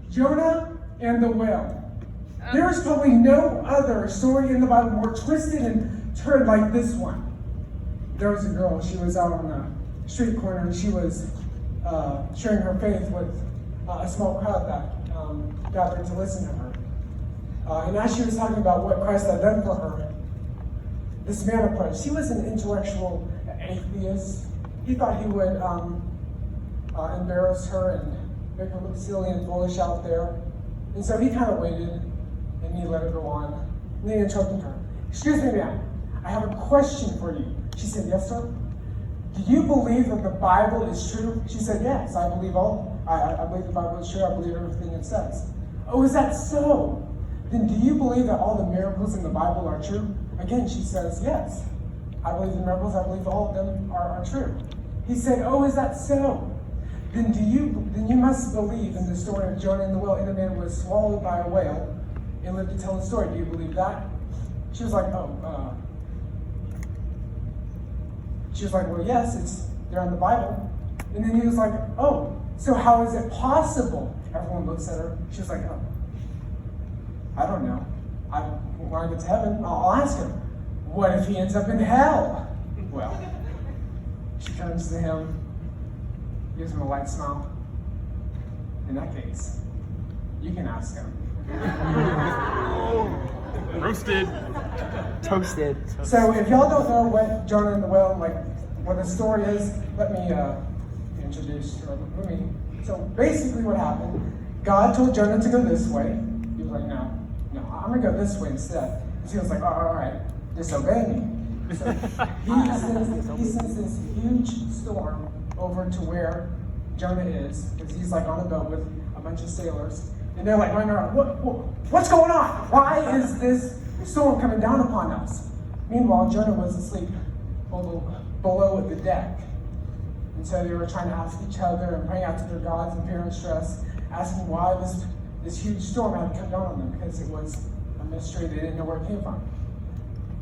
Jonah and the whale. There's probably no other story in the Bible more twisted and turned like this one. There was a girl, she was out on the street corner and she was sharing her faith with a small crowd that gathered to listen to her. And as she was talking about what Christ had done for her, this man approached. He was an intellectual atheist. He thought he would embarrass her and make her look silly and foolish out there. And so he kind of waited and he let her go on. And then he interrupted her. "Excuse me, ma'am, I have a question for you." She said, "Yes, sir." "Do you believe that the Bible is true?" She said, "Yes, I believe I believe the Bible is true. I believe everything it says." "Oh, is that so? Then do you believe that all the miracles in the Bible are true?" Again, she says, "Yes, I believe the miracles. I believe all of them are true." He said, "Oh, is that so? Then you must believe in the story of Jonah and the whale, and the man was swallowed by a whale and lived to tell the story. Do you believe that?" She was like, She was like, "Well, yes, it's there in the Bible." And then he was like, "Oh, so how is it possible?" Everyone looks at her. She was like, "Oh, I don't know. When I get to heaven, I'll ask him. What if he ends up in hell?" Well, she turns to him, gives him a light smile. "In that case, you can ask him." Roasted. Toasted. So if y'all don't know what Jonah and the whale, like what the story is, let me introduce. So basically what happened, God told Jonah to go this way. He was like, no, I'm gonna go this way instead. And he was like, all right, disobey me. So he sends this huge storm over to where Jonah is, because he's like on a boat with a bunch of sailors. And they're like running around, what's going on? Why is this storm coming down upon us? Meanwhile, Jonah was asleep below the deck. And so they were trying to ask each other and praying out to their gods in fear and stress, asking why this huge storm had come down on them, because it was a mystery. They didn't know where it came from.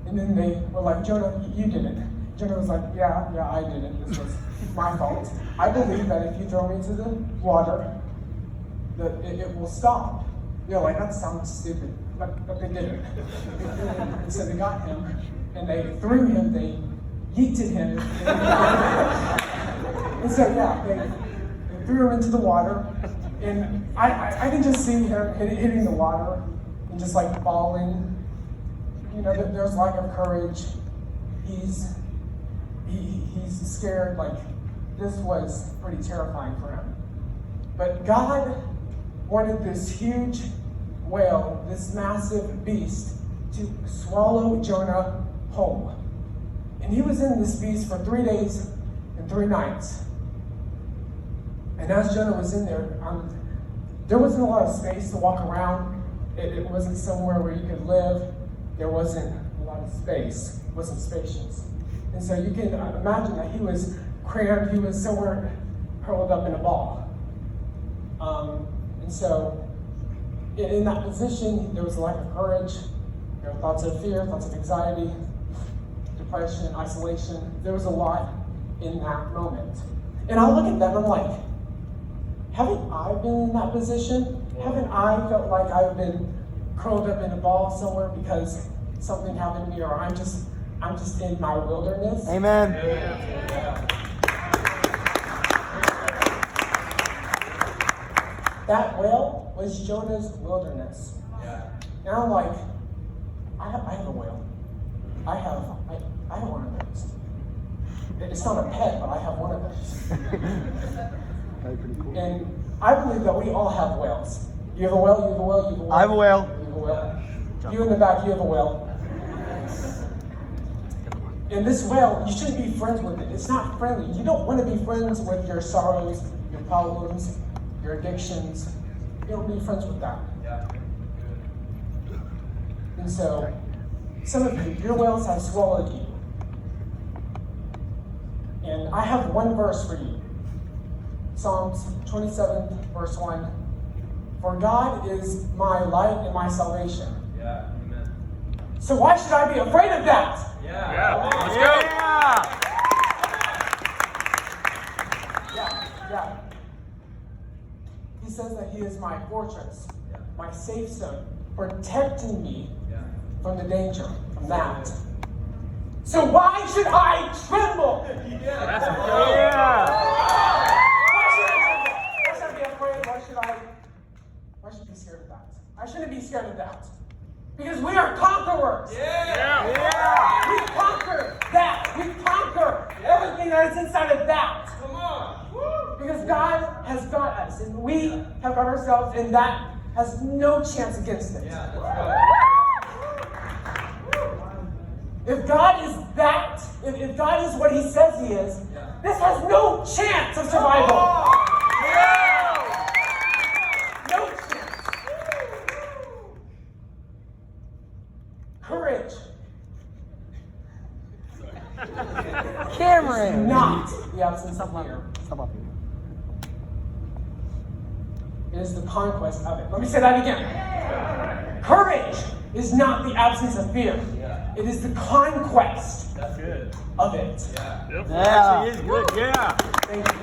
And then they were like, "Jonah, you did it." Jonah was like, yeah, I did it. This was my fault. I believe that if you throw me into the water, that it will stop. You're like, that sounds stupid, but they did it. And so they got him, and they threw him, they yeeted him. And so, they threw him into the water, and I can just see him hitting the water and just like falling. You know, there's lack of courage. He's scared. Like, this was pretty terrifying for him. But God wanted this huge whale, this massive beast, to swallow Jonah whole. And he was in this beast for 3 days and 3 nights. And as Jonah was in there, there wasn't a lot of space to walk around. It wasn't somewhere where you could live. There wasn't a lot of space. It wasn't spacious. And so you can imagine that he was crammed. He was somewhere curled up in a ball. And so in that position, there was a lack of courage. There were thoughts of fear, thoughts of anxiety, depression, isolation. There was a lot in that moment. And I look at that and I'm like, haven't I been in that position? Haven't I felt like I've been curled up in a ball somewhere because something happened to me, or I'm just in my wilderness? Amen. Yeah. That whale was Jonah's wilderness. Yeah. And I'm like, I have a whale. I have one of those. It's not a pet, but I have one of those. Pretty cool. And I believe that we all have whales. You have a whale, you have a whale, you have a whale. I have a whale. You have a whale. You in the back, you have a whale. And this whale, you shouldn't be friends with it. It's not friendly. You don't want to be friends with your sorrows, your problems, your addictions. You don't be friends with that. Yeah. And so, some of you, your whales have swallowed you. And I have one verse for you. Psalms 27, verse 1. For God is my light and my salvation. Yeah. Amen. So why should I be afraid of that? Yeah. Let's go. Yeah. Yeah. He says that he is my fortress, my safe zone, protecting me from the danger, from that. So why should I tremble? That's a Why should I be afraid? Why should I be scared of that? I shouldn't be scared of that. Because we are conquerors. We conquer that. We conquer everything that is inside of that. Come on. Because God has got us, and we have got ourselves, and that has no chance against it. If God is that, if God is what he says he is, this has no chance of survival. No chance. Courage. Cameron. Not the absence of fear. Stop up here. It is the conquest of it. Let me say that again. Courage is not the absence of fear. It is the conquest That's good. of it. Yeah. Yeah. Actually is good. Yeah. Thank you.